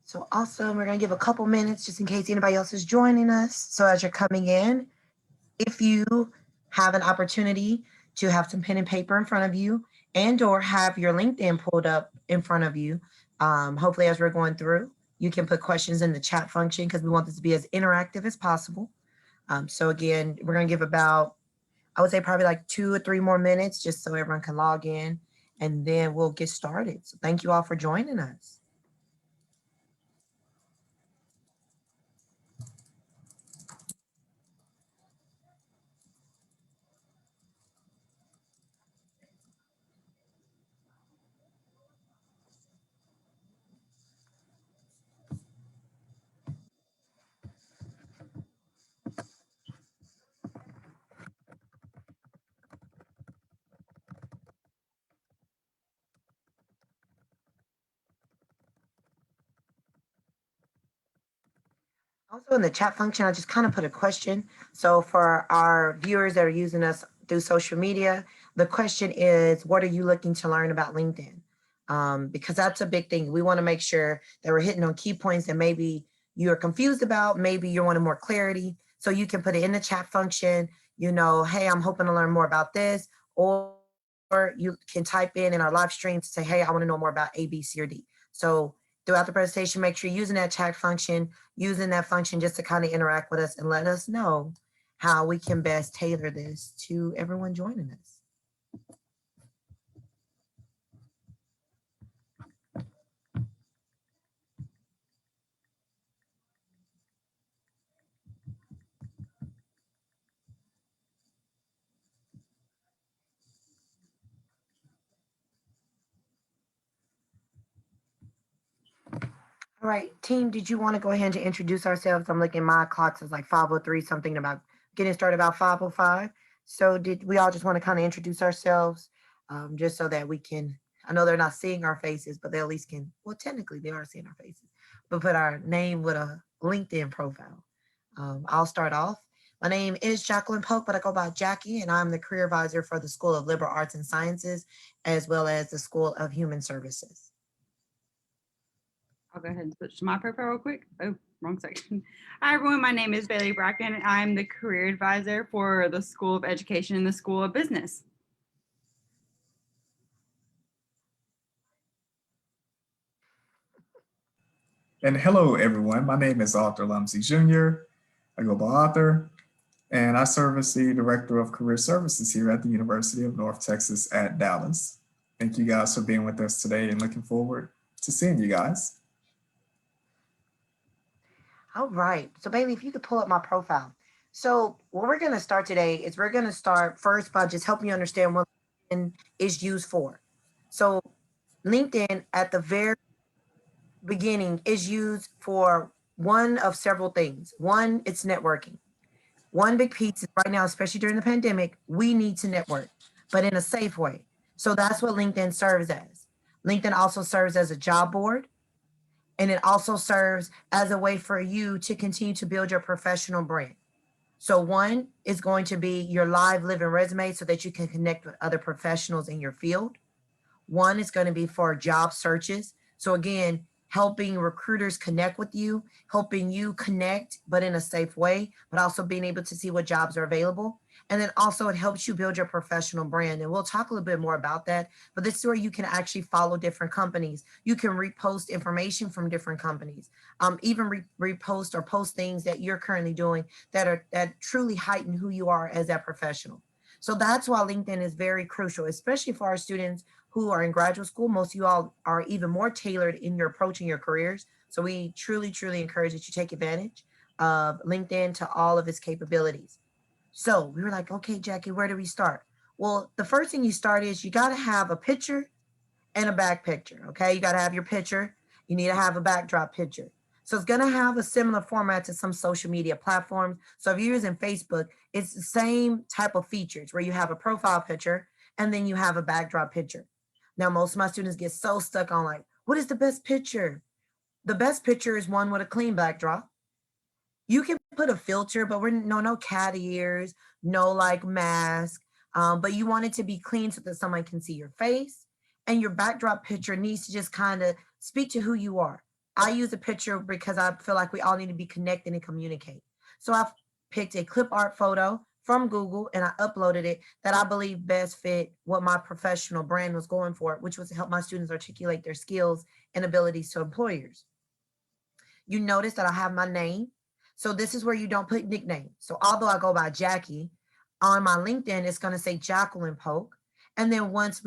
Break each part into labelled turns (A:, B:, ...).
A: So awesome. We're going to give a couple minutes just in case anybody else is joining us. So as you're coming in, if you have an opportunity to have some pen and paper in front of you and or have your LinkedIn pulled up in front of you, hopefully as we're going through, you can put questions in the chat function because we want this to be as interactive as possible. So again, we're going to give about, I would say probably like 2 or 3 more minutes just so everyone can log in and then we'll get started. So thank you all for joining us. Also in the chat function, I just kind of put a question. So for our viewers that are using us through social media, the question is, what are you looking to learn about LinkedIn? Because that's a big thing. We want to make sure that we're hitting on key points that maybe you're confused about, maybe you wanted more clarity. So you can put it in the chat function, you know, hey, I'm hoping to learn more about this, or you can type in our live stream to say, hey, I want to know more about A, B, C, or D. So throughout the presentation, make sure you're using that chat function, using that function just to kind of interact with us and let us know how we can best tailor this to everyone joining us. All right, team, did you want to go ahead and introduce ourselves? I'm looking, my clock says like 5:03, something about getting started about 5:05. So did we all just want to kind of introduce ourselves just so that we can, I know they're not seeing our faces, but they at least can, well, technically they are seeing our faces, but put our name with a LinkedIn profile. I'll start off. My name is Jacqueline Polk, but I go by Jackie, and I'm the career advisor for the School of Liberal Arts and Sciences, as well as the School of Human Services.
B: I'll go ahead and switch to my profile real quick. Oh, wrong section. Hi, everyone. My name is Bailey Bracken. I'm the career advisor for the School of Education and the School of Business.
C: And hello, everyone. My name is Arthur Lumsey Jr. I go by Arthur, and I serve as the Director of Career Services here at the University of North Texas at Dallas. Thank you guys for being with us today and looking forward to seeing you guys.
A: All right. So Bailey, if you could pull up my profile. So what we're going to start today is we're going to start first by just helping you understand what LinkedIn is used for. So LinkedIn at the very beginning is used for one of several things. One, it's networking. One big piece is right now, especially during the pandemic, we need to network, but in a safe way. So that's what LinkedIn serves as. LinkedIn also serves as a job board. And it also serves as a way for you to continue to build your professional brand. So one is going to be your live living resume so that you can connect with other professionals in your field. One is going to be for job searches. So again, helping recruiters connect with you, helping you connect, but in a safe way, but also being able to see what jobs are available. And then also it helps you build your professional brand. And we'll talk a little bit more about that, but this is where you can actually follow different companies. You can repost information from different companies, even repost or post things that you're currently doing that truly heighten who you are as that professional. So that's why LinkedIn is very crucial, especially for our students who are in graduate school. Most of you all are even more tailored in your approaching your careers. So we truly, truly encourage that you take advantage of LinkedIn to all of its capabilities. So we were like, okay, Jackie, where do we start? Well, the first thing you start is you got to have a picture and a back picture. Okay. You got to have your picture. You need to have a backdrop picture. So it's going to have a similar format to some social media platforms. So if you're using Facebook, it's the same type of features where you have a profile picture and then you have a backdrop picture. Now, most of my students get so stuck on like, what is the best picture? The best picture is one with a clean backdrop. You can put a filter, but we're no cat ears, no like mask. But you want it to be clean so that someone can see your face. And your backdrop picture needs to just kind of speak to who you are. I use a picture because I feel like we all need to be connected and communicate. So I've picked a clip art photo from Google and I uploaded it that I believe best fit what my professional brand was going for, which was to help my students articulate their skills and abilities to employers. You notice that I have my name. So this is where you don't put nickname. So although I go by Jackie, on my LinkedIn, it's going to say Jacqueline Polk. And then once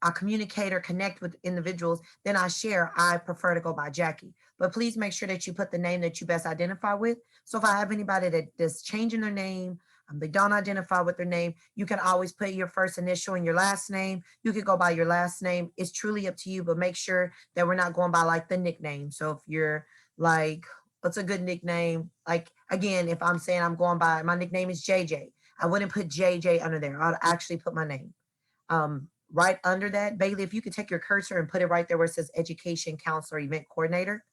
A: I communicate or connect with individuals, then I share, I prefer to go by Jackie. But please make sure that you put the name that you best identify with. So if I have anybody that's changing their name, they don't identify with their name, you can always put your first initial and your last name. You could go by your last name. It's truly up to you, but make sure that we're not going by like the nickname. So if you're like, what's a good nickname? Like, again, if I'm saying I'm going by, my nickname is JJ, I wouldn't put JJ under there. I'd actually put my name. Right under that, Bailey, if you could take your cursor and put it right there where it says Education Counselor Event Coordinator.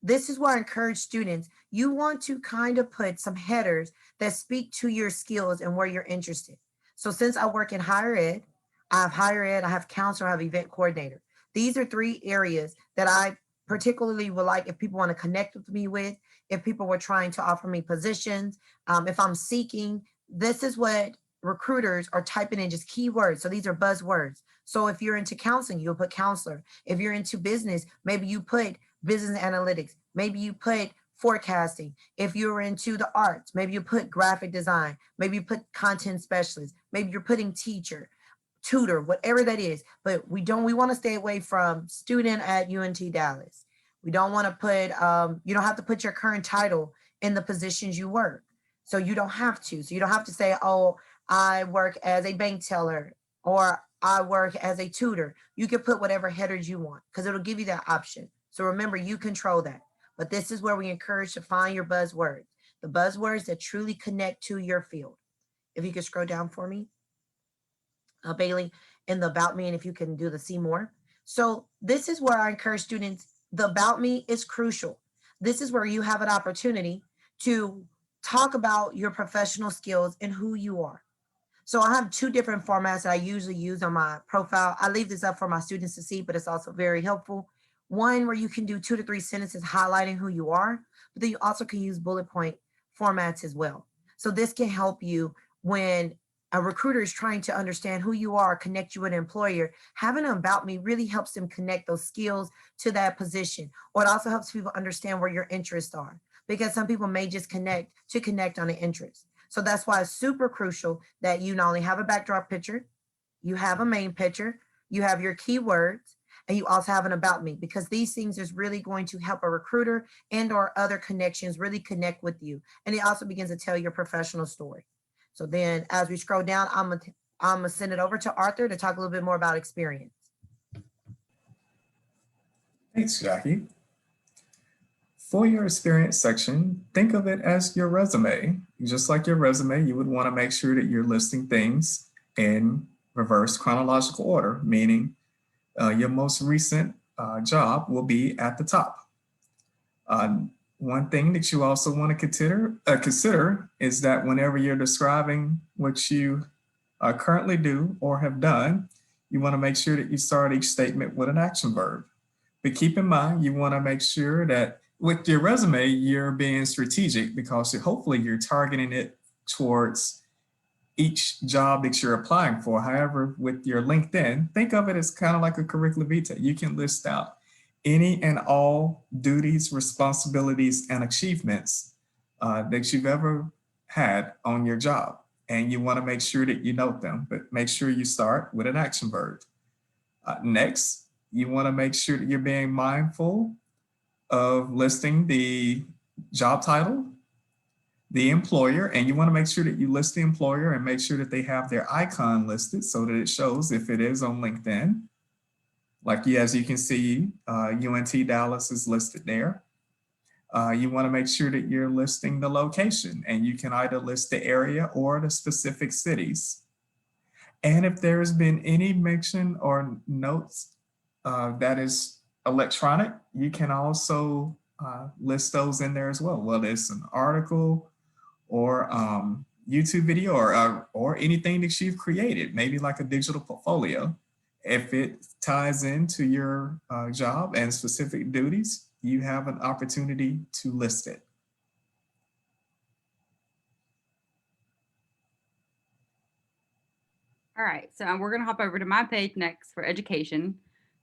A: This is where I encourage students, you want to kind of put some headers that speak to your skills and where you're interested. So since I work in higher ed, I have higher ed, I have counselor, I have event coordinator. These are 3 areas that I particularly would like if people want to connect with me with, if people were trying to offer me positions, if I'm seeking, this is what recruiters are typing in, just keywords. So these are buzzwords. So if you're into counseling, you'll put counselor. If you're into business, maybe you put business analytics, maybe you put forecasting. If you're into the arts, maybe you put graphic design, maybe you put content specialist, maybe you're putting teacher, tutor, whatever that is. But we want to stay away from student at UNT Dallas. We don't want to put, you don't have to put your current title in the positions you work. So you don't have to. So you don't have to say, oh, I work as a bank teller or I work as a tutor. You can put whatever headers you want because it'll give you that option. So remember, you control that. But this is where we encourage to find your buzzwords, the buzzwords that truly connect to your field. If you could scroll down for me, Bailey, in the About Me, and if you can do the See More. So this is where I encourage students, the About Me is crucial. This is where you have an opportunity to talk about your professional skills and who you are. So I have 2 different formats that I usually use on my profile. I leave this up for my students to see, but it's also very helpful. One where you can do 2 to 3 sentences highlighting who you are, but then you also can use bullet point formats as well. So this can help you when a recruiter is trying to understand who you are, connect you with an employer. Having an About Me really helps them connect those skills to that position, or it also helps people understand where your interests are, because some people may just connect on an interest. So that's why it's super crucial that you not only have a backdrop picture, you have a main picture, you have your keywords, and you also have an About Me, because these things is really going to help a recruiter and or other connections really connect with you. And it also begins to tell your professional story. So then as we scroll down, I'm gonna send it over to Arthur to talk a little bit more about experience.
C: Thanks, Jackie. For your experience section, think of it as your resume. Just like your resume, you would want to make sure that you're listing things in reverse chronological order, meaning your most recent job will be at the top. One thing that you also want to consider is that whenever you're describing what you currently do or have done, you want to make sure that you start each statement with an action verb. But keep in mind, you want to make sure that with your resume, you're being strategic, because hopefully you're targeting it towards each job that you're applying for. However, with your LinkedIn, think of it as kind of like a curricula vitae. You can list out any and all duties, responsibilities, and achievements that you've ever had on your job. And you want to make sure that you note them, but make sure you start with an action verb. Next, you want to make sure that you're being mindful of listing the job title, the employer, and you want to make sure that you list the employer and make sure that they have their icon listed so that it shows if it is on LinkedIn. Like as you can see, UNT Dallas is listed there. You want to make sure that you're listing the location, and you can either list the area or the specific cities. And if there's been any mention or notes that is electronic, you can also list those in there as well, whether it's an article or YouTube video or anything that you've created, maybe like a digital portfolio. If it ties into your job and specific duties, you have an opportunity to list it.
B: All right, so we're gonna hop over to my page next for education.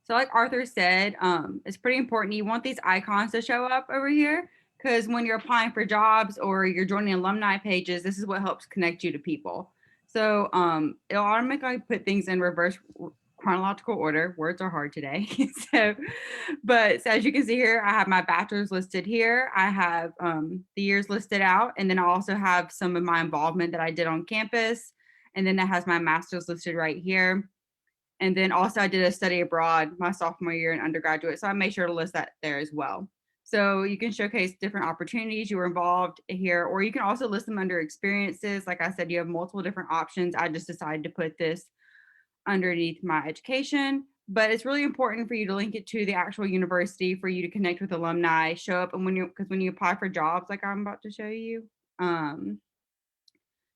B: So like Arthur said, it's pretty important. You want these icons to show up over here because when you're applying for jobs or you're joining alumni pages, this is what helps connect you to people. So it'll automatically put things in reverse chronological order. Words are hard today. So as you can see here, I have my bachelor's listed here. I have the years listed out, and then I also have some of my involvement that I did on campus. And then it has my master's listed right here. And then also I did a study abroad my sophomore year in undergraduate. So I made sure to list that there as well. So you can showcase different opportunities you were involved here, or you can also list them under experiences. Like I said, you have multiple different options. I just decided to put this underneath my education, but it's really important for you to link it to the actual university for you to connect with alumni, show up. And because when you apply for jobs, like I'm about to show you,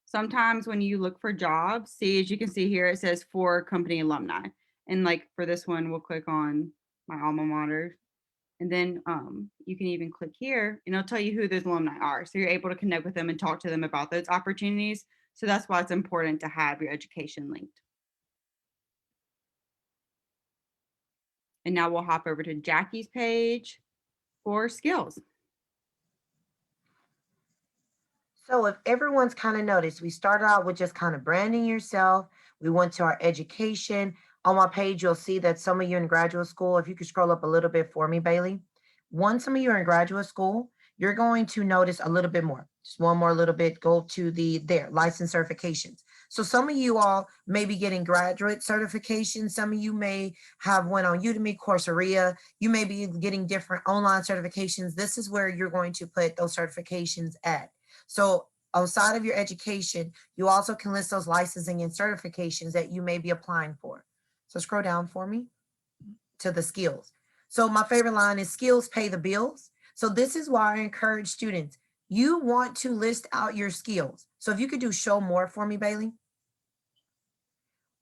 B: sometimes when you look for jobs, see, as you can see here, it says for company alumni. And like for this one, we'll click on my alma mater. And then you can even click here and it'll tell you who those alumni are. So you're able to connect with them and talk to them about those opportunities. So that's why it's important to have your education linked. And now we'll hop over to Jackie's page for skills.
A: So if everyone's kind of noticed, we started out with just kind of branding yourself. We went to our education. On my page, you'll see that some of you in graduate school, if you could scroll up a little bit for me, Bailey. Once some of you are in graduate school, you're going to notice a little bit more. Just one more little bit, go to license certifications. So some of you all may be getting graduate certifications. Some of you may have went on Udemy, Coursera. You may be getting different online certifications. This is where you're going to put those certifications at. So outside of your education, you also can list those licensing and certifications that you may be applying for. So scroll down for me to the skills. So my favorite line is skills pay the bills. So this is why I encourage students, you want to list out your skills. So if you could do show more for me, Bailey.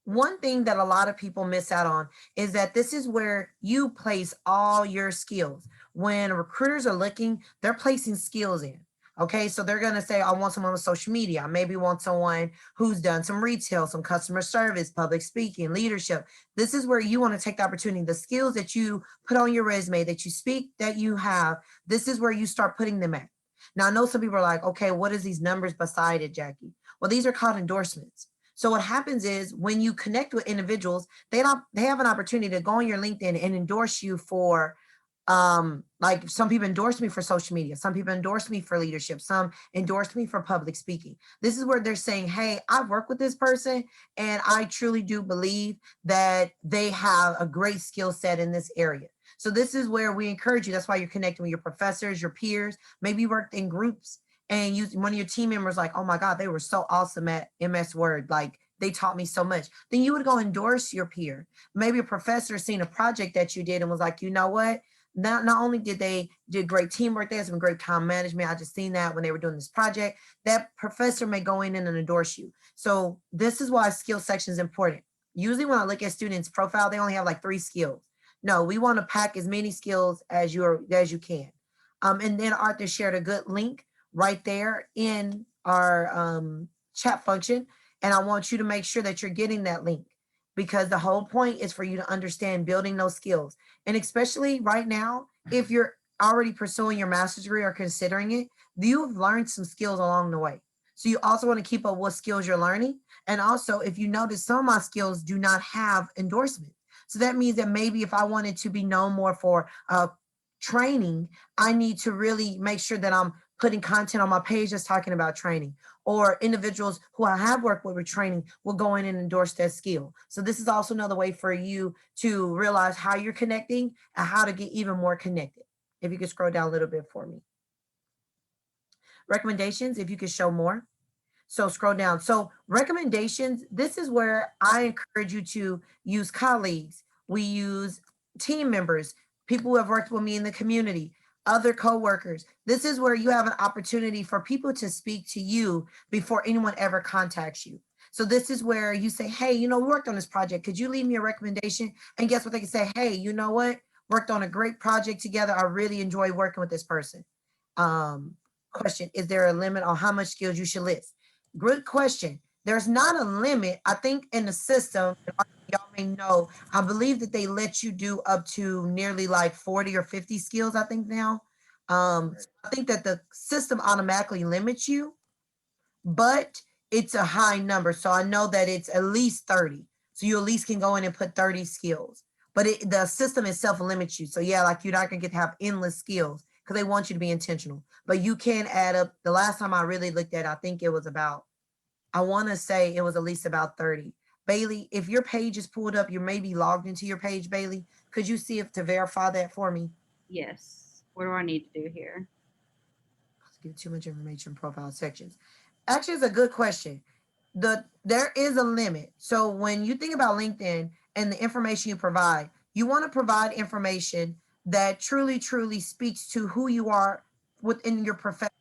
A: One thing that a lot of people miss out on is that this is where you place all your skills. When recruiters are looking, they're placing skills in. Okay, so they're going to say, I want someone with social media. I maybe want someone who's done some retail, some customer service, public speaking, leadership. This is where you want to take the opportunity, the skills that you put on your resume, that you speak, that you have, this is where you start putting them at. Now, I know some people are like, okay, what is these numbers beside it, Jackie? Well, these are called endorsements. So what happens is when you connect with individuals, they have an opportunity to go on your LinkedIn and endorse you for like some people endorse me for social media, some people endorse me for leadership, some endorse me for public speaking. This is where they're saying, hey, I work with this person and I truly do believe that they have a great skill set in this area. So this is where we encourage you. That's why you're connecting with your professors, your peers. Maybe you worked in groups and one of your team members like, oh my God, they were so awesome at MS Word. Like they taught me so much. Then you would go endorse your peer. Maybe a professor seen a project that you did and was like, you know what? Not only did they do great teamwork, they had some great time management. I just seen that when they were doing this project, that professor may go in and endorse you. So this is why skill section is important. Usually when I look at students' profile, they only have like 3 skills. No, we want to pack as many skills as you can. And then Arthur shared a good link right there in our chat function. And I want you to make sure that you're getting that link, because the whole point is for you to understand building those skills. And especially right now, if you're already pursuing your master's degree or considering it, you've learned some skills along the way. So you also want to keep up what skills you're learning. And also, if you notice, some of my skills do not have endorsement. So that means that maybe if I wanted to be known more for training, I need to really make sure that I'm putting content on my page that's talking about training, or individuals who I have worked with training will go in and endorse that skill. So this is also another way for you to realize how you're connecting and how to get even more connected. If you could scroll down a little bit for me. Recommendations, if you could show more. So scroll down. So recommendations, this is where I encourage you to use colleagues. We use team members, people who have worked with me in the community, other coworkers. This is where you have an opportunity for people to speak to you before anyone ever contacts you. So this is where you say, hey, we worked on this project. Could you leave me a recommendation? And guess what? They can say, hey, you know what? Worked on a great project together. I really enjoy working with this person. Question, is there a limit on how much skills you should list? Good question. There's not a limit. I think in the system, y'all may know, I believe that they let you do up to nearly like 40 or 50 skills, I think now. I think that the system automatically limits you, but it's a high number. So I know that it's at least 30. So you at least can go in and put 30 skills. But the system itself limits you. So yeah, like you're not gonna get to have endless skills because they want you to be intentional. But you can add up. The last time I really looked at it, I think it was about, I want to say it was at least about 30. Bailey, if your page is pulled up, you may be logged into your page, Bailey. Could you see if to verify that for me?
B: Yes. What do I need to do here?
A: Give too much information profile sections. Actually, it's a good question. There is a limit. So when you think about LinkedIn and the information you provide, you want to provide information that truly, truly speaks to who you are within your profession.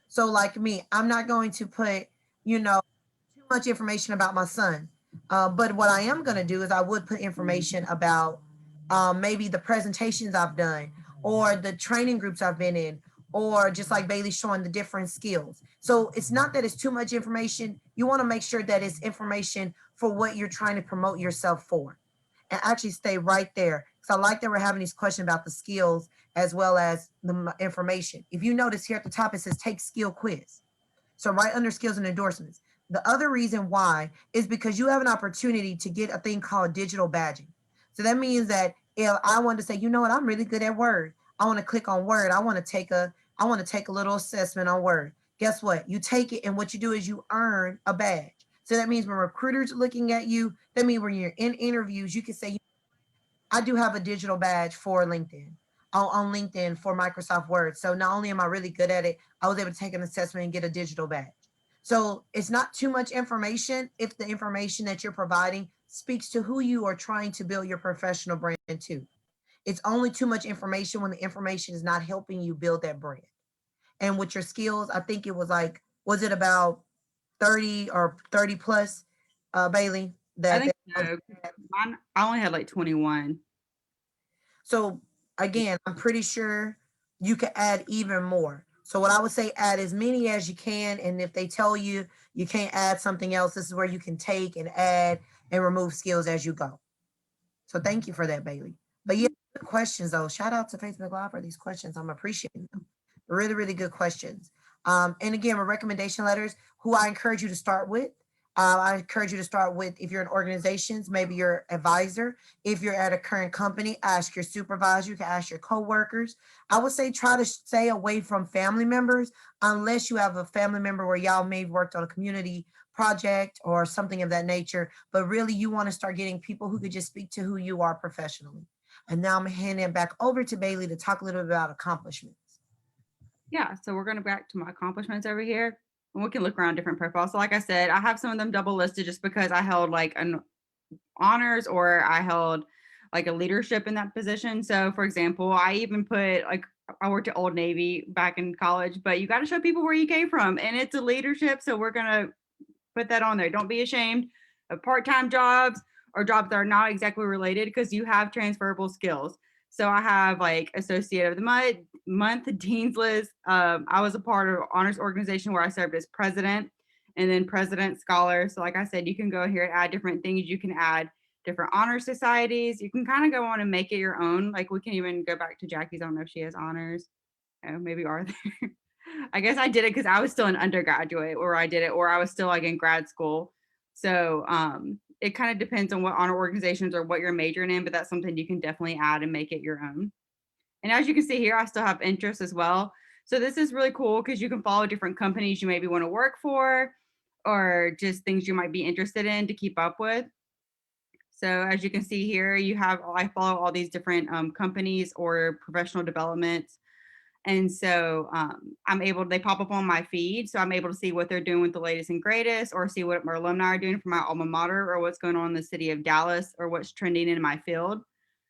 A: So like me, I'm not going to put, too much information about my son. But what I am going to do is I would put information about maybe the presentations I've done or the training groups I've been in, or just like Bailey showing the different skills. So it's not that it's too much information. You want to make sure that it's information for what you're trying to promote yourself for. And actually stay right there. So I like that we're having these questions about the skills as well as the information. If you notice here at the top, it says take skill quiz. So right under skills and endorsements. The other reason why is because you have an opportunity to get a thing called digital badging. So that means that if I wanted to say, you know what, I'm really good at Word. I want to click on Word. I want to take a little assessment on Word. Guess what? You take it and what you do is you earn a badge. So that means when recruiters are looking at you, that means when you're in interviews, you can say, I do have a digital badge for LinkedIn, on LinkedIn for Microsoft Word. So not only am I really good at it, I was able to take an assessment and get a digital badge. So it's not too much information if the information that you're providing speaks to who you are trying to build your professional brand to. It's only too much information when the information is not helping you build that brand. And with your skills, I think it was like, was it about 30 or 30 plus, Bailey?
B: I think so. Mine, I only had like 21.
A: So again, I'm pretty sure you could add even more. So what I would say, add as many as you can. And if they tell you you can't add something else, this is where you can take and add and remove skills as you go. So thank you for that, Bailey. But yeah, good questions though. Shout out to Facebook Live for these questions. I'm appreciating them. Really, really good questions. And again, with recommendation letters, who I encourage you to start with. I encourage you to start with, if you're in organizations, maybe your advisor. If you're at a current company, ask your supervisor. You can ask your coworkers. I would say try to stay away from family members unless you have a family member where y'all may have worked on a community project or something of that nature. But really, you want to start getting people who could just speak to who you are professionally. And now I'm handing it back over to Bailey to talk a little bit about accomplishments.
B: Yeah, so we're going to back to my accomplishments over here. And we can look around different profiles. So like I said, I have some of them double listed just because I held like an honors or I held like a leadership in that position. So for example, I even put like, I worked at Old Navy back in college, but you got to show people where you came from and it's a leadership. So we're going to put that on there. Don't be ashamed of part-time jobs or jobs that are not exactly related because you have transferable skills. So I have like Associate of the Month, Dean's List. I was a part of honors organization where I served as president and then president scholar. So like I said, you can go here and add different things. You can add different honor societies. You can kind of go on and make it your own. Like we can even go back to Jackie's. I don't know if she has honors. Oh, maybe Arthur. I guess I did it because I was still an undergraduate or I did it or I was still like in grad school. So it kind of depends on what honor organizations or what you're majoring in, but that's something you can definitely add and make it your own. And as you can see here, I still have interests as well. So this is really cool because you can follow different companies you maybe want to work for or just things you might be interested in to keep up with. So as you can see here, I follow all these different companies or professional developments. And so they pop up on my feed. So I'm able to see what they're doing with the latest and greatest or see what my alumni are doing for my alma mater or what's going on in the city of Dallas or what's trending in my field.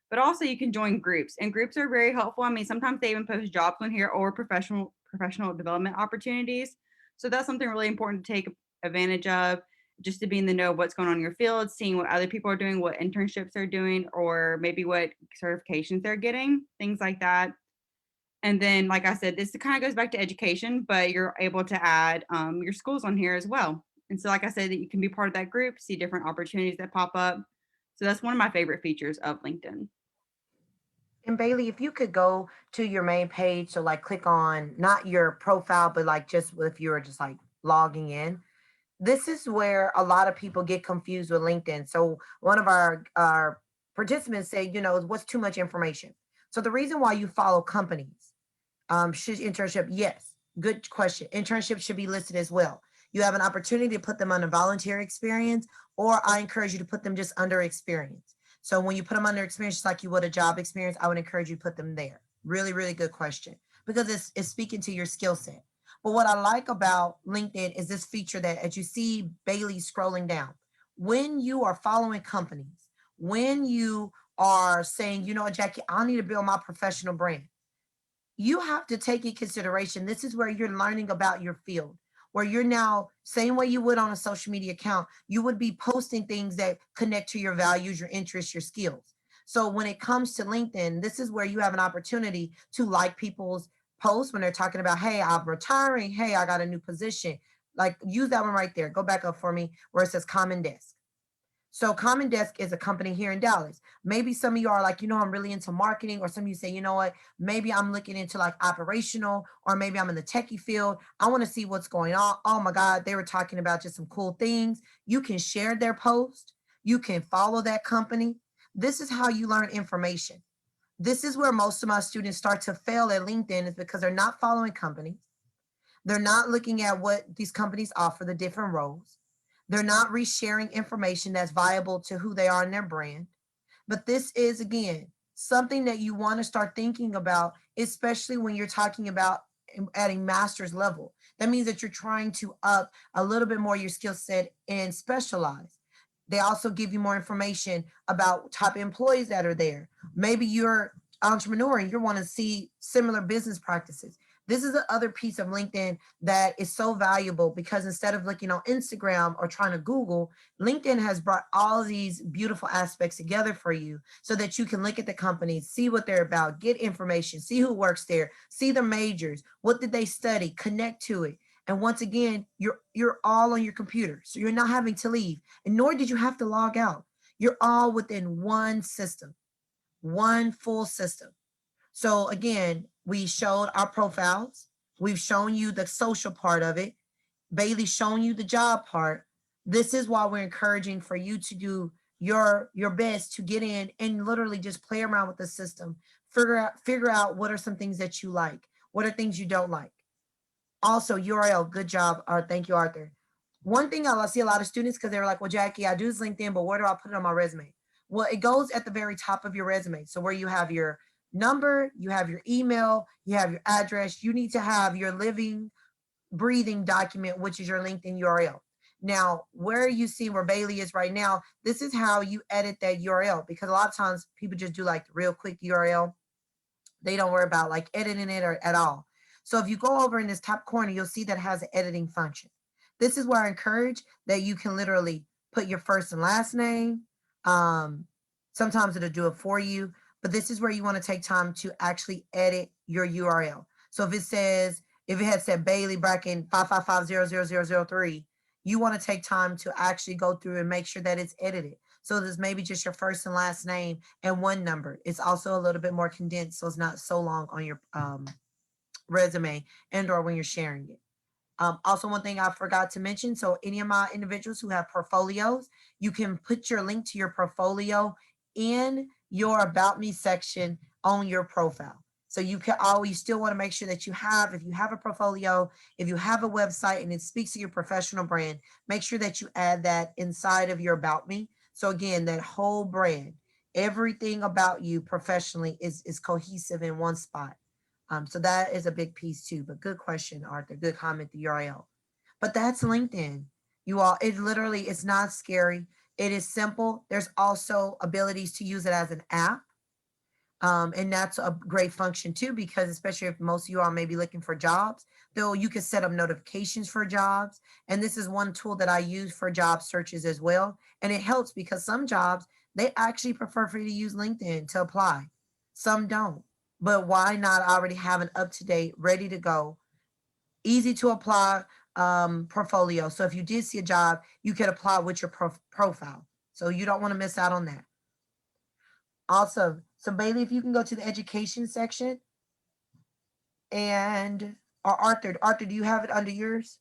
B: But also you can join groups and groups are very helpful. I mean, sometimes they even post jobs on here or professional development opportunities. So that's something really important to take advantage of. just to be in the know of what's going on in your field, seeing what other people are doing, what internships they're doing, or maybe what certifications they're getting, things like that. And then, like I said, this kind of goes back to education, but you're able to add your schools on here as well. And so, like I said, that you can be part of that group, see different opportunities that pop up. So that's one of my favorite features of LinkedIn.
A: And Bailey, if you could go to your main page, so like click on not your profile, but like just if you were just like logging in, this is where a lot of people get confused with LinkedIn. So one of our participants said, what's too much information? So the reason why you follow companies, should internship? Yes, good question. Internship should be listed as well. You have an opportunity to put them on a volunteer experience, or I encourage you to put them just under experience. So when you put them under experience, just like you would a job experience, I would encourage you to put them there. Really, really good question, because it's speaking to your skill set. But what I like about LinkedIn is this feature that, as you see Bailey scrolling down, when you are following companies, when you are saying, Jackie, I need to build my professional brand, you have to take in consideration. This is where you're learning about your field, where you're now, same way you would on a social media account, you would be posting things that connect to your values, your interests, your skills. So when it comes to LinkedIn, this is where you have an opportunity to like people's posts when they're talking about, hey, I'm retiring, hey, I got a new position. Like, use that one right there. Go back up for me where it says Common Desk. So Common Desk is a company here in Dallas. Maybe some of you are like, I'm really into marketing, or some of you say, you know what, maybe I'm looking into like operational, or maybe I'm in the techie field. I want to see what's going on. Oh my God, they were talking about just some cool things. You can share their post. You can follow that company. This is how you learn information. This is where most of my students start to fail at LinkedIn, is because they're not following companies. They're not looking at what these companies offer, the different roles. They're not resharing information that's viable to who they are in their brand. But this is, again, something that you want to start thinking about, especially when you're talking about at a master's level. That means that you're trying to up a little bit more your skill set and specialize. They also give you more information about type of employees that are there. Maybe you're entrepreneur and you want to see similar business practices. This is the other piece of LinkedIn that is so valuable, because instead of looking on Instagram or trying to Google, LinkedIn has brought all these beautiful aspects together for you so that you can look at the companies, see what they're about, get information, see who works there, see the majors, what did they study, connect to it. And once again, you're all on your computer. So you're not having to leave, and nor did you have to log out. You're all within one system, one full system. So again, we showed our profiles. We've shown you the social part of it. Bailey's shown you the job part. This is why we're encouraging for you to do your best to get in and literally just play around with the system. Figure out what are some things that you like. What are things you don't like. Also, URL, good job. Thank you, Arthur. One thing I see a lot of students, because they're like, well, Jackie, I do this LinkedIn, but where do I put it on my resume? Well, it goes at the very top of your resume. So where you have your number, you have your email, you have your address, you need to have your living, breathing document, which is your LinkedIn URL. Now, where you see where Bailey is right now, this is how you edit that URL, because a lot of times people just do like the real quick URL. They don't worry about like editing it or at all. So if you go over in this top corner, you'll see that it has an editing function. This is where I encourage that you can literally put your first and last name. Sometimes it'll do it for you, but this is where you want to take time to actually edit your URL. So if it had said Bailey Bracken 5550003, you want to take time to actually go through and make sure that it's edited. So there's maybe just your first and last name and one number. It's also a little bit more condensed, so it's not so long on your resume and or when you're sharing it. Also, one thing I forgot to mention, so any of my individuals who have portfolios, you can put your link to your portfolio in your About Me section on your profile. So you can always still want to make sure that if you have a portfolio, if you have a website and it speaks to your professional brand, make sure that you add that inside of your About Me. So again, that whole brand, everything about you professionally is cohesive in one spot. So that is a big piece too. But good question, Arthur. Good comment, the URL. But that's LinkedIn. You all, it's not scary. It is simple. There's also abilities to use it as an app. And that's a great function too, because especially if most of you all may be looking for jobs, though you can set up notifications for jobs. And this is one tool that I use for job searches as well. And it helps because some jobs, they actually prefer for you to use LinkedIn to apply. Some don't. But why not already have an up to date, ready to go, easy to apply portfolio? So if you did see a job, you could apply with your profile. So you don't want to miss out on that. Awesome. So Bailey, if you can go to the education section and or Arthur, do you have it under yours?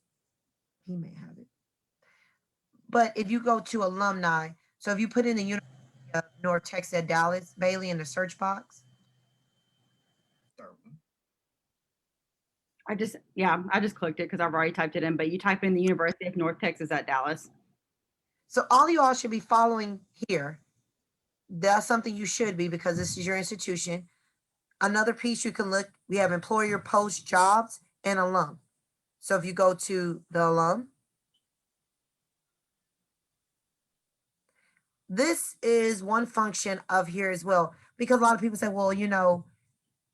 A: He may have it. But if you go to alumni, so if you put in the University of North Texas at Dallas, Bailey, in the search box.
B: I just clicked it because I've already typed it in, but you type in the University of North Texas at Dallas.
A: So all you all should be following here. That's something you should be because this is your institution. Another piece you can look, we have employer post jobs and alum. So if you go to the alum, this is one function of here as well, because a lot of people say, well, I don't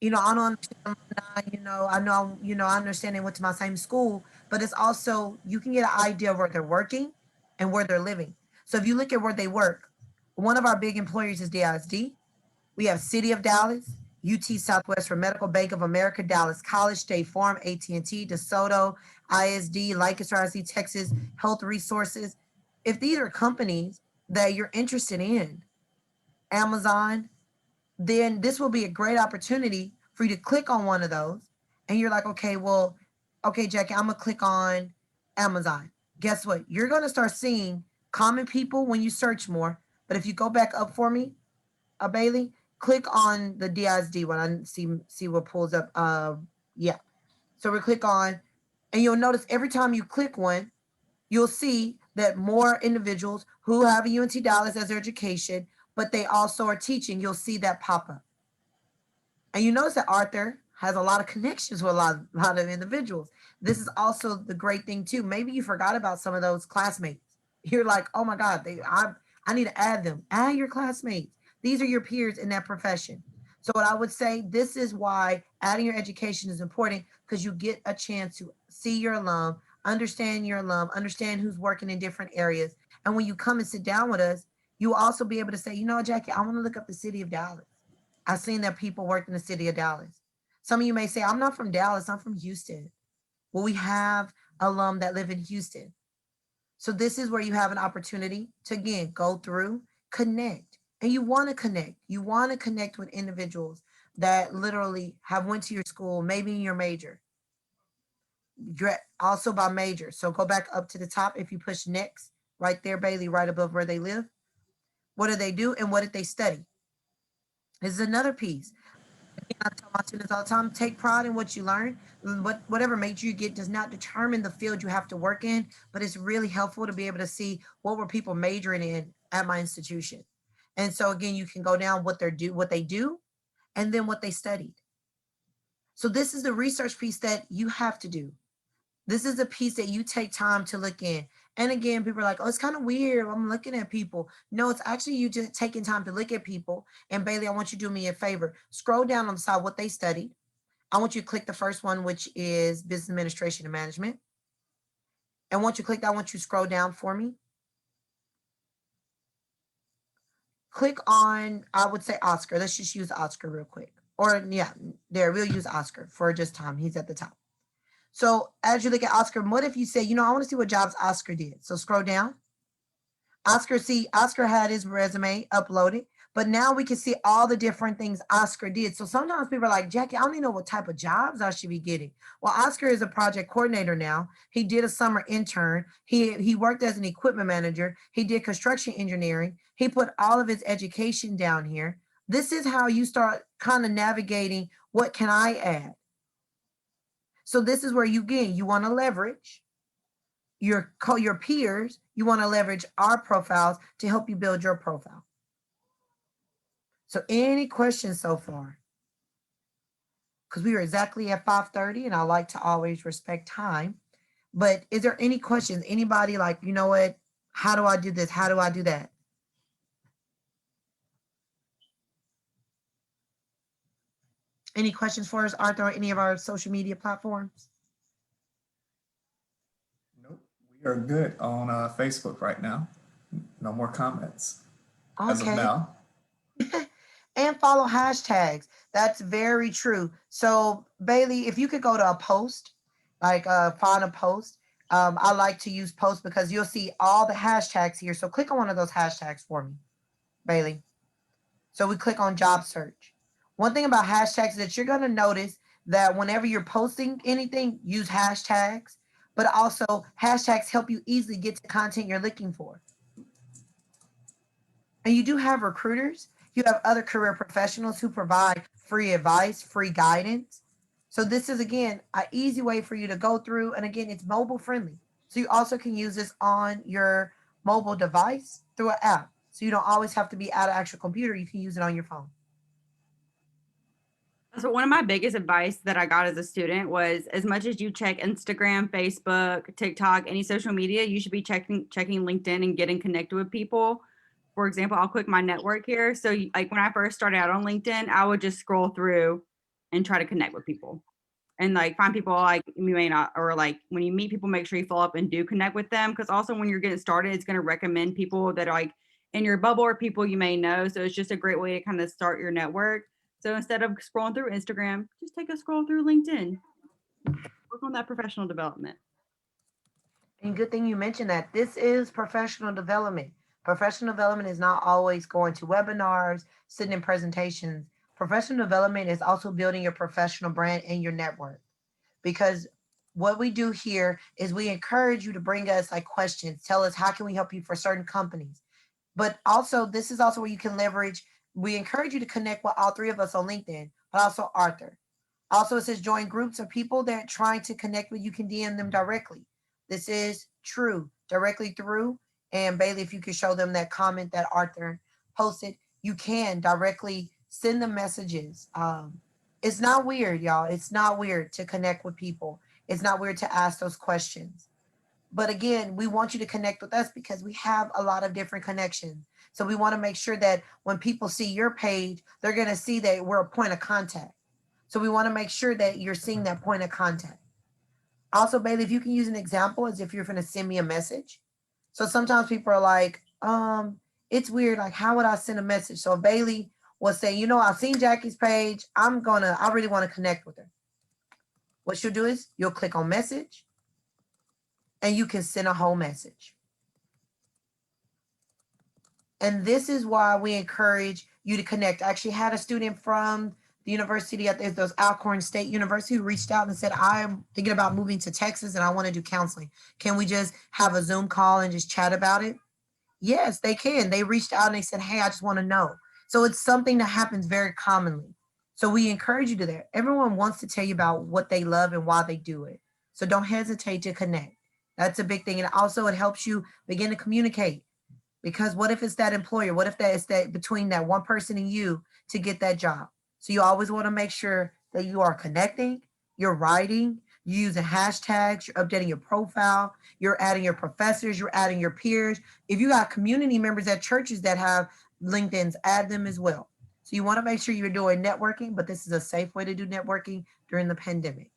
A: understand alumni, I understand they went to my same school, but it's also, you can get an idea of where they're working and where they're living. So if you look at where they work, one of our big employers is DISD. We have City of Dallas, UT Southwest for Medical, Bank of America, Dallas College, State Farm, AT&T, DeSoto, ISD, Lancaster, ISD, Texas Health Resources. If these are companies that you're interested in, Amazon, then this will be a great opportunity for you to click on one of those. And you're like, okay, Jackie, I'm gonna click on Amazon. Guess what? You're gonna start seeing common people when you search more. But if you go back up for me, Bailey, click on the DISD one. I see what pulls up. Yeah. So we click on, and you'll notice every time you click one, you'll see that more individuals who have a UNT Dallas as their education, but they also are teaching, you'll see that pop up. And you notice that Arthur has a lot of connections with a lot of individuals. This is also the great thing too. Maybe you forgot about some of those classmates. You're like, oh my God, I need to add them. Add your classmates. These are your peers in that profession. So what I would say, this is why adding your education is important, because you get a chance to see your alum, understand your alum, understand who's working in different areas. And when you come and sit down with us, you will also be able to say, Jackie, I want to look up the city of Dallas. I've seen that people work in the city of Dallas. Some of you may say, I'm not from Dallas, I'm from Houston. Well, we have alum that live in Houston. So this is where you have an opportunity to, again, go through, connect. And you want to connect. You want to connect with individuals that literally have went to your school, maybe in your major. Also by major. So go back up to the top. If you push next, right there, Bailey, right above where they live. What do they do and what did they study? This is another piece. I tell my students all the time, take pride in what you learn. Whatever major you get does not determine the field you have to work in, but it's really helpful to be able to see what were people majoring in at my institution. And so again, you can go down what they do, and then what they studied. So this is the research piece that you have to do. This is a piece that you take time to look in. And again, people are like, oh, it's kind of weird. I'm looking at people. No, it's actually you just taking time to look at people. And Bailey, I want you to do me a favor. Scroll down on the side what they studied. I want you to click the first one, which is business administration and management. And once you click that, I want you to scroll down for me. Click on, I would say Oscar. Let's just use Oscar real quick. Or yeah, there, we'll use Oscar for just time. He's at the top. So as you look at Oscar, what if you say, I want to see what jobs Oscar did? So scroll down. Oscar had his resume uploaded, but now we can see all the different things Oscar did. So sometimes people are like, Jackie, I don't even know what type of jobs I should be getting. Well, Oscar is a project coordinator now. He did a summer intern. He worked as an equipment manager. He did construction engineering. He put all of his education down here. This is how you start kind of navigating, what can I add? So this is where you want to leverage your peers. You want to leverage our profiles to help you build your profile. So any questions so far? Because we are exactly at 5:30 and I like to always respect time. But is there any questions? Anybody like, what? How do I do this? How do I do that? Any questions for us, Arthur, on any of our social media platforms?
C: Nope, we are good on Facebook right now. No more comments as of
A: Okay.
C: now.
A: And follow hashtags. That's very true. So Bailey, if you could go to a post, like find a post. I like to use posts because you'll see all the hashtags here. So click on one of those hashtags for me, Bailey. So we click on job search. One thing about hashtags is that you're going to notice that whenever you're posting anything, use hashtags, but also hashtags help you easily get to content you're looking for. And you do have recruiters. You have other career professionals who provide free advice, free guidance. So this is again an easy way for you to go through. And again, it's mobile friendly. So you also can use this on your mobile device through an app. So you don't always have to be at an actual computer. You can use it on your phone.
B: So one of my biggest advice that I got as a student was, as much as you check Instagram, Facebook, TikTok, any social media, you should be checking LinkedIn and getting connected with people. For example, I'll click my network here. So like when I first started out on LinkedIn, I would just scroll through and try to connect with people and like find people like you may not, or like when you meet people, make sure you follow up and do connect with them. Cause also when you're getting started, it's going to recommend people that are like in your bubble or people you may know. So it's just a great way to kind of start your network. So instead of scrolling through Instagram, just take a scroll through LinkedIn. Work on that professional development.
A: And good thing you mentioned that. This is professional development. Professional development is not always going to webinars, sitting in presentations. Professional development is also building your professional brand and your network. Because what we do here is we encourage you to bring us like questions, tell us how can we help you for certain companies. But also, this is also where you can leverage. We encourage you to connect with all three of us on LinkedIn, but also Arthur. Also, it says join groups of people that are trying to connect with you can DM them directly. This is true, directly through. And Bailey, if you could show them that comment that Arthur posted, you can directly send them messages. It's not weird, y'all. It's not weird to connect with people. It's not weird to ask those questions. But again, we want you to connect with us because we have a lot of different connections. So we want to make sure that when people see your page, they're going to see that we're a point of contact. So we want to make sure that you're seeing that point of contact. Also, Bailey, if you can use an example as if you're going to send me a message. So sometimes people are like, it's weird. Like, how would I send a message? So Bailey will say, you know, I've seen Jackie's page. I really want to connect with her. What you'll do is you'll click on message and you can send a whole message. And this is why we encourage you to connect. I actually had a student from the university at those Alcorn State University who reached out and said, I'm thinking about moving to Texas and I want to do counseling. Can we just have a Zoom call and just chat about it? Yes, they can. They reached out and they said, hey, I just want to know. So it's something that happens very commonly. So we encourage you to that. Everyone wants to tell you about what they love and why they do it. So don't hesitate to connect. That's a big thing. And also it helps you begin to communicate. Because what if it's that employer? What if that is that between that one person and you to get that job? So you always want to make sure that you are connecting, you're writing, you're using hashtags, you're updating your profile, you're adding your professors, you're adding your peers. If you got community members at churches that have LinkedIn's, add them as well. So you want to make sure you're doing networking, but this is a safe way to do networking during the pandemic.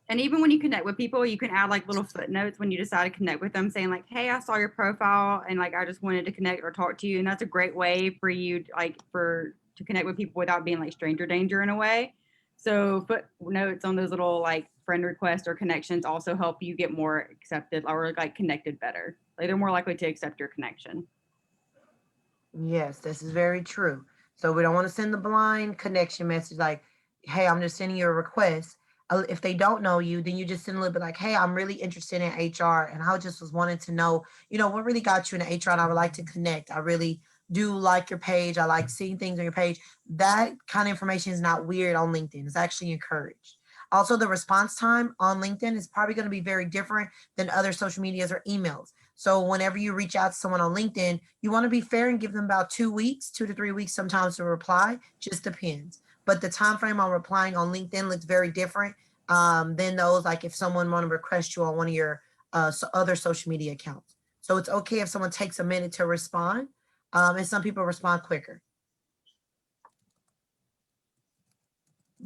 B: And even when you connect with people, you can add like little footnotes when you decide to connect with them saying like, hey, I saw your profile and like, I just wanted to connect or talk to you. And that's a great way for you to connect with people without being like stranger danger in a way. So footnotes on those little like friend requests or connections also help you get more accepted or like connected better. Like they're more likely to accept your connection.
A: Yes, this is very true. So we don't want to send the blind connection message like, hey, I'm just sending you a request. If they don't know you, then you just send a little bit like, hey, I'm really interested in HR and I just was wanting to know, what really got you in HR and I would like to connect. I really do like your page. I like seeing things on your page. That kind of information is not weird on LinkedIn. It's actually encouraged. Also, the response time on LinkedIn is probably going to be very different than other social medias or emails. So whenever you reach out to someone on LinkedIn, you want to be fair and give them about 2 weeks, 2 to 3 weeks sometimes to reply. Just depends. But the time frame on replying on LinkedIn looks very different than those like if someone want to request you on one of your other social media accounts. So it's okay if someone takes a minute to respond, and some people respond quicker.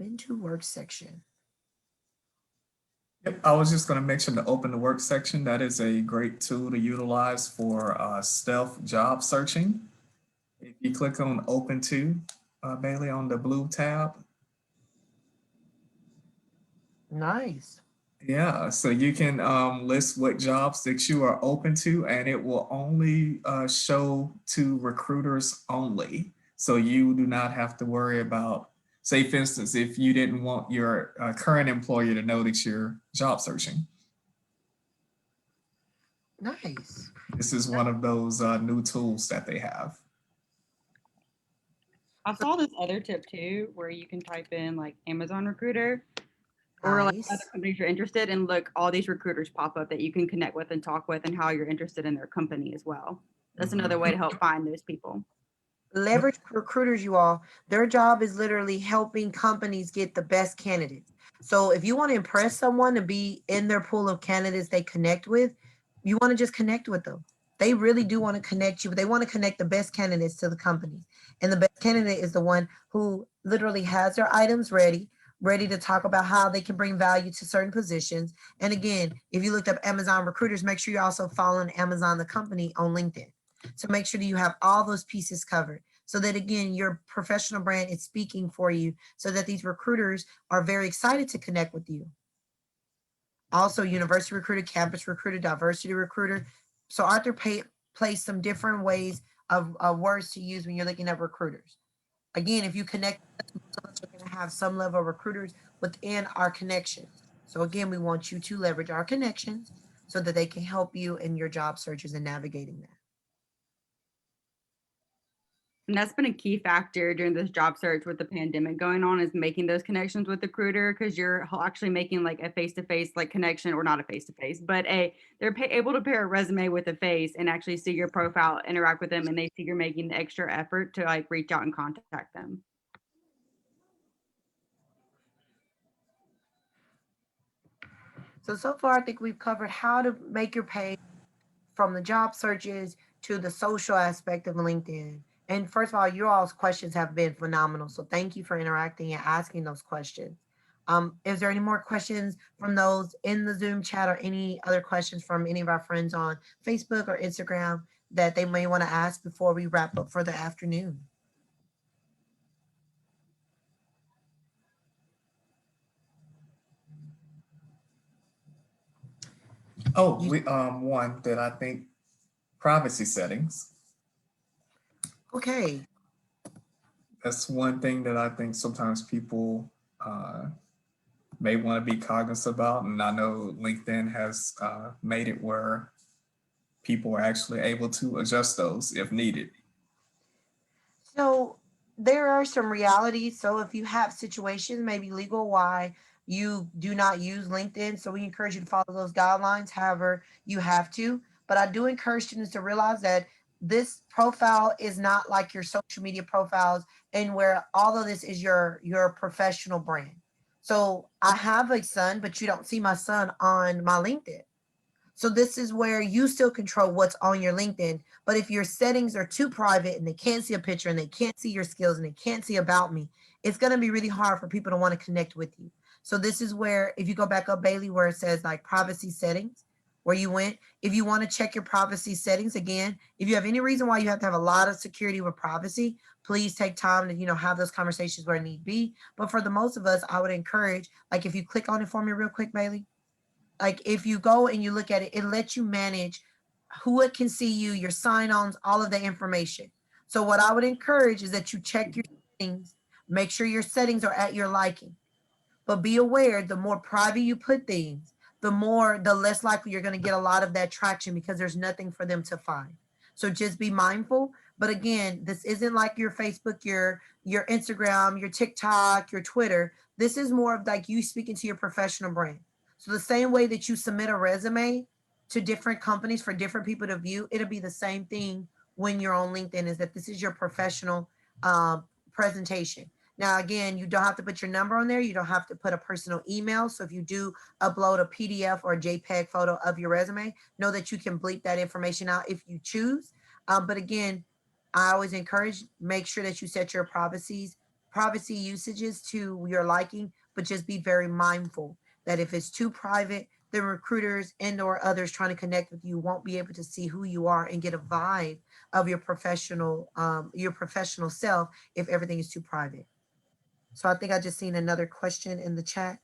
A: Been to work section.
C: Yep, I was just going to mention the open to work section. That is a great tool to utilize for stealth job searching. If you click on open to, Bailey, on the blue tab,
A: Nice.
C: yeah, so you can list what jobs that you are open to, and it will only show to recruiters only. So you do not have to worry about, say, for instance, if you didn't want your current employer to know that you're job searching.
A: Nice.
C: This is one of those new tools that they have.
B: I saw this other tip too, where you can type in like Amazon Recruiter or like other
A: Nice.
B: companies you're interested in. Look, all these recruiters pop up that you can connect with and talk with, and how you're interested in their company as well. That's another way to help find those people.
A: Leverage recruiters, you all. Their job is literally helping companies get the best candidates. So if you want to impress someone to be in their pool of candidates they connect with, you want to just connect with them. They really do want to connect you, but they want to connect the best candidates to the companies. And the best candidate is the one who literally has their items ready to talk about how they can bring value to certain positions. And again, if you looked up Amazon recruiters, make sure you're also following Amazon, the company, on LinkedIn. So make sure that you have all those pieces covered so that again, your professional brand is speaking for you so that these recruiters are very excited to connect with you. Also, university recruiter, campus recruiter, diversity recruiter. So Arthur placed some different ways of words to use when you're looking at recruiters. Again, if you connect, we're going to have some level of recruiters within our connections. So again, we want you to leverage our connections so that they can help you in your job searches and navigating that.
B: And that's been a key factor during this job search with the pandemic going on, is making those connections with the recruiter, because you're actually making like a face-to-face like connection, or not a face-to-face, but they're able to pair a resume with a face and actually see your profile, interact with them, and they see you're making the extra effort to like reach out and contact them.
A: So far, I think we've covered how to make your page from the job searches to the social aspect of LinkedIn. And first of all, your all's questions have been phenomenal. So thank you for interacting and asking those questions. Is there any more questions from those in the Zoom chat or any other questions from any of our friends on Facebook or Instagram that they may want to ask before we wrap up for the afternoon?
C: Oh, we one that I think, privacy settings.
A: Okay.
C: That's one thing that I think sometimes people may want to be cognizant about, and I know LinkedIn has made it where people are actually able to adjust those if needed.
A: So there are some realities. So if you have situations, maybe legal, why you do not use LinkedIn, so we encourage you to follow those guidelines. However, you have to. But I do encourage students to realize that this profile is not like your social media profiles, and where all of this is your professional brand. So I have a son, but you don't see my son on my LinkedIn. So this is where you still control what's on your LinkedIn. But if your settings are too private and they can't see a picture and they can't see your skills and they can't see about me, it's going to be really hard for people to want to connect with you. So this is where, if you go back up, Bailey, where it says like privacy settings, where you went, if you want to check your privacy settings again, if you have any reason why you have to have a lot of security with privacy, please take time to, have those conversations where need be. But for the most of us, I would encourage, like if you click on it for me real quick, Bailey, like if you go and you look at it, it lets you manage who it can see you, your sign-ons, all of the information. So what I would encourage is that you check your settings, make sure your settings are at your liking. But be aware, the more private you put things, the less likely you're going to get a lot of that traction because there's nothing for them to find. So just be mindful. But again, this isn't like your Facebook, your Instagram, your TikTok, your Twitter. This is more of like you speaking to your professional brand. So the same way that you submit a resume to different companies for different people to view, it'll be the same thing when you're on LinkedIn, is that this is your professional presentation. Now, again, you don't have to put your number on there. You don't have to put a personal email. So if you do upload a PDF or a JPEG photo of your resume, know that you can bleep that information out if you choose. But again, I always encourage, make sure that you set your privacies privacy usages to your liking, but just be very mindful that if it's too private, the recruiters and or others trying to connect with you won't be able to see who you are and get a vibe of your professional self if everything is too private. So I think I just seen another question in the chat.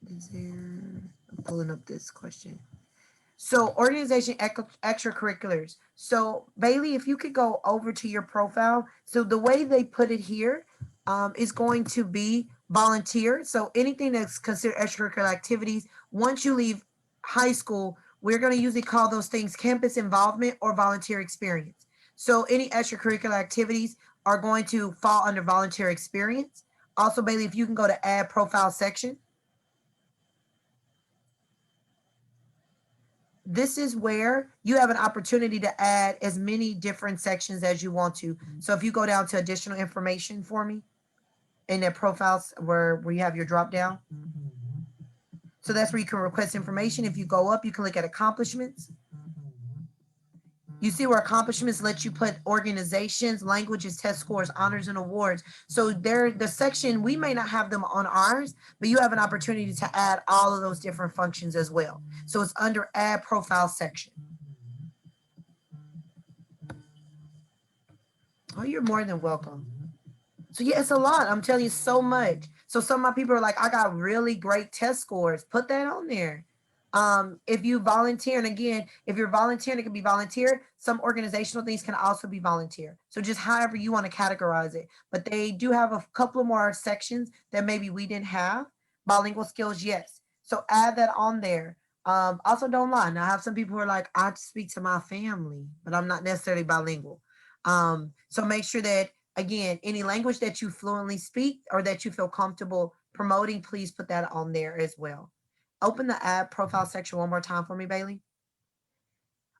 A: Is there, I'm pulling up this question. So organization extracurriculars. So Bailey, if you could go over to your profile. So the way they put it here is going to be volunteer. So anything that's considered extracurricular activities, once you leave high school, we're going to usually call those things campus involvement or volunteer experience. So any extracurricular activities are going to fall under volunteer experience. Also, Bailey, if you can go to add profile section. This is where you have an opportunity to add as many different sections as you want to. So if you go down to additional information for me in their profiles where you have your drop down. So that's where you can request information. If you go up, you can look at accomplishments. You see where accomplishments let you put organizations, languages, test scores, honors, and awards. So there, the section, we may not have them on ours, but you have an opportunity to add all of those different functions as well. So it's under add profile section. Oh, you're more than welcome. So yeah, it's a lot. I'm telling you so much. So some of my people are like, I got really great test scores. Put that on there. If you volunteer, and again, if you're volunteering, it can be volunteer. Some organizational things can also be volunteer. So just however you want to categorize it. But they do have a couple of more sections that maybe we didn't have. Bilingual skills, yes. So add that on there. Also, don't lie. Now, I have some people who are like, I speak to my family, but I'm not necessarily bilingual. So make sure that, again, any language that you fluently speak or that you feel comfortable promoting, please put that on there as well. Open the add profile section one more time for me, Bailey.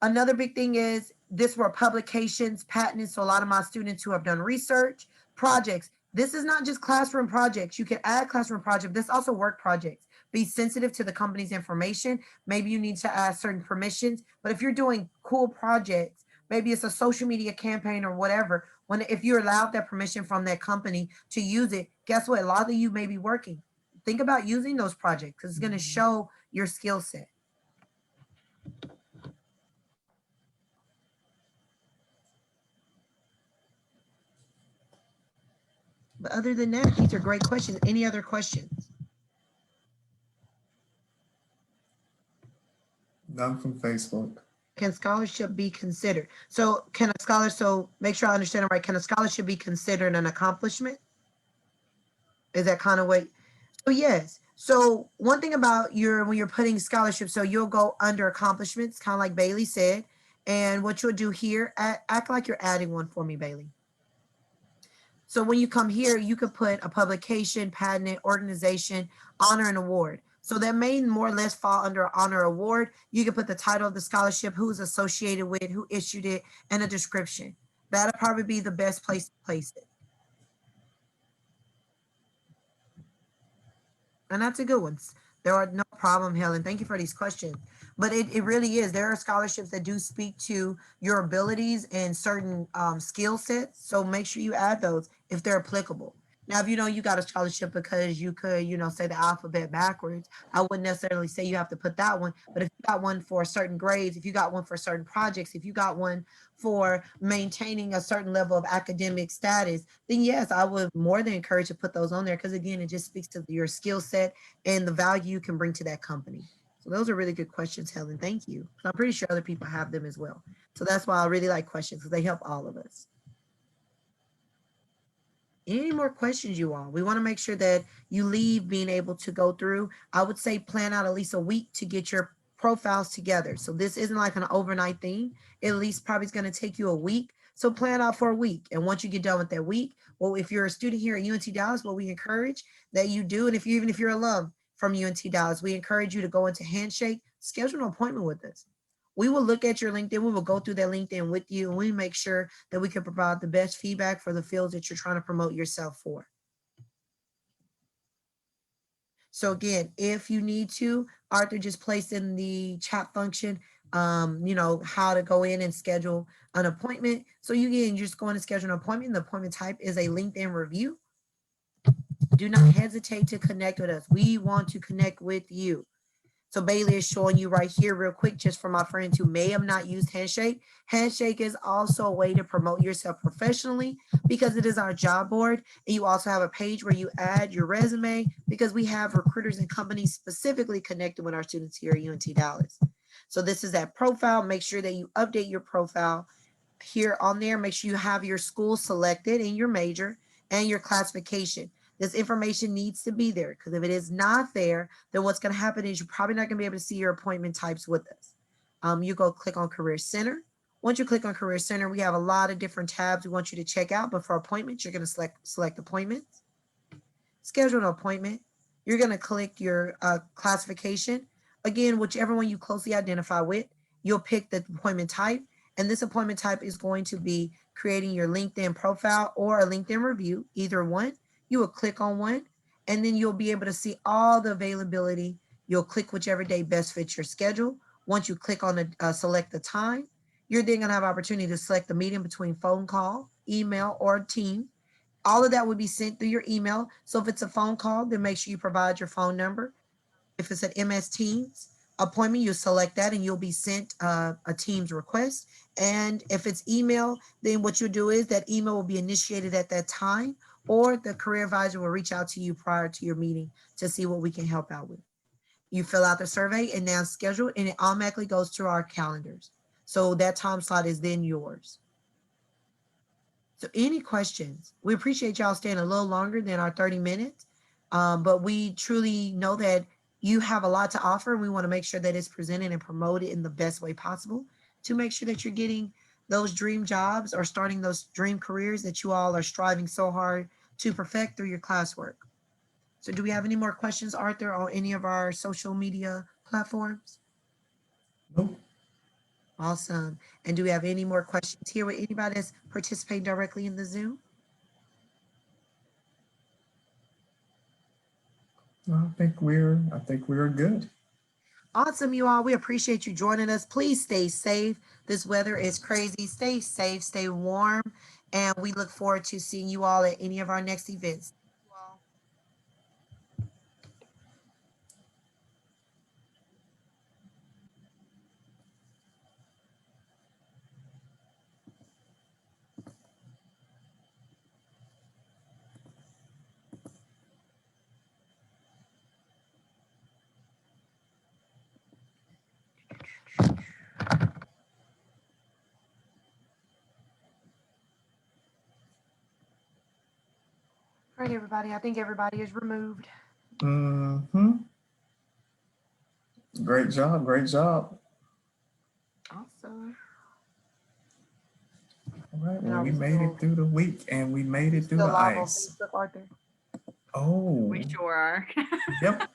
A: Another big thing is this were publications, patents. So a lot of my students who have done research, projects. This is not just classroom projects. You can add classroom project. This also work projects. Be sensitive to the company's information. Maybe you need to add certain permissions. But if you're doing cool projects, maybe it's a social media campaign or whatever, if you're allowed that permission from that company to use it, guess what? A lot of you may be working. Think about using those projects because it's going to show your skill set. But other than that, these are great questions. Any other questions?
C: None from Facebook.
A: Can scholarship be considered? So so make sure I understand it right. Can a scholarship be considered an accomplishment? Is that kind of what? So yes. So one thing about when you're putting scholarships, so you'll go under accomplishments, kind of like Bailey said. And what you'll do here, act like you're adding one for me, Bailey. So when you come here, you could put a publication, patent, organization, honor, and award. So that may more or less fall under honor award. You can put the title of the scholarship, who's associated with, who issued it, and a description. That'll probably be the best place to place it. And that's a good one. There are no problem, Helen. Thank you for these questions. But it really is. There are scholarships that do speak to your abilities and certain skill sets. So make sure you add those if they're applicable. Now, if you know you got a scholarship because you could, say the alphabet backwards, I wouldn't necessarily say you have to put that one. But if you got one for certain grades, if you got one for certain projects, if you got one for maintaining a certain level of academic status, then yes, I would more than encourage to put those on there because again, it just speaks to your skill set and the value you can bring to that company. So those are really good questions, Helen. Thank you. I'm pretty sure other people have them as well. So that's why I really like questions because they help all of us. Any more questions, you all? We want to make sure that you leave being able to go through. I would say plan out at least a week to get your profiles together. So this isn't like an overnight thing. At least probably is going to take you a week. So plan out for a week. And once you get done with that week, well, if you're a student here at UNT Dallas, what we encourage that you do, and even if you're alum from UNT Dallas, we encourage you to go into Handshake, schedule an appointment with us. We will look at your LinkedIn. We will go through that LinkedIn with you, and we make sure that we can provide the best feedback for the fields that you're trying to promote yourself for. So again, if you need to, Arthur just placed in the chat function how to go in and schedule an appointment. So you can just go in and schedule an appointment. The appointment type is a LinkedIn review. Do not hesitate to connect with us. We want to connect with you. So Bailey is showing you right here real quick, just for my friends who may have not used Handshake. Handshake is also a way to promote yourself professionally because it is our job board. And you also have a page where you add your resume because we have recruiters and companies specifically connected with our students here at UNT Dallas. So this is that profile. Make sure that you update your profile here on there. Make sure you have your school selected and your major and your classification. This information needs to be there because if it is not there, then what's going to happen is you're probably not going to be able to see your appointment types with us. You go click on Career Center. Once you click on Career Center, we have a lot of different tabs we want you to check out. But for appointments, you're going to select appointments, schedule an appointment. You're going to click your classification. Again, whichever one you closely identify with, you'll pick the appointment type. And this appointment type is going to be creating your LinkedIn profile or a LinkedIn review, either one. You will click on one, and then you'll be able to see all the availability. You'll click whichever day best fits your schedule. Once you click on the select the time, you're then going to have opportunity to select the medium between phone call, email, or team. All of that would be sent through your email. So if it's a phone call, then make sure you provide your phone number. If it's an MS Teams appointment, you select that and you'll be sent a Teams request. And if it's email, then what you'll do is that email will be initiated at that time, or the career advisor will reach out to you prior to your meeting to see what we can help out with. You fill out the survey and now schedule, and it automatically goes to our calendars. So that time slot is then yours. So any questions? We appreciate y'all staying a little longer than our 30 minutes, but we truly know that you have a lot to offer, and we want to make sure that it's presented and promoted in the best way possible to make sure that you're getting those dream jobs or starting those dream careers that you all are striving so hard to perfect through your classwork. So do we have any more questions, Arthur, on any of our social media platforms?
C: Nope.
A: Awesome. And do we have any more questions here with anybody that's participating directly in the Zoom?
C: I think we're good.
A: Awesome, you all. We appreciate you joining us. Please stay safe. This weather is crazy. Stay safe, stay warm, and we look forward to seeing you all at any of our next events. Thank you all. All right, everybody. I think everybody is removed.
C: Mm-hmm. Great job. Great job.
A: Awesome.
C: All right.
A: And
C: Well,
A: are
C: we
A: we
C: made
A: still-
C: it through the week and we made it through
A: Still
C: the
A: live on
C: ice.
A: Facebook, Arthur?
C: Oh,
B: We sure are.
C: yep.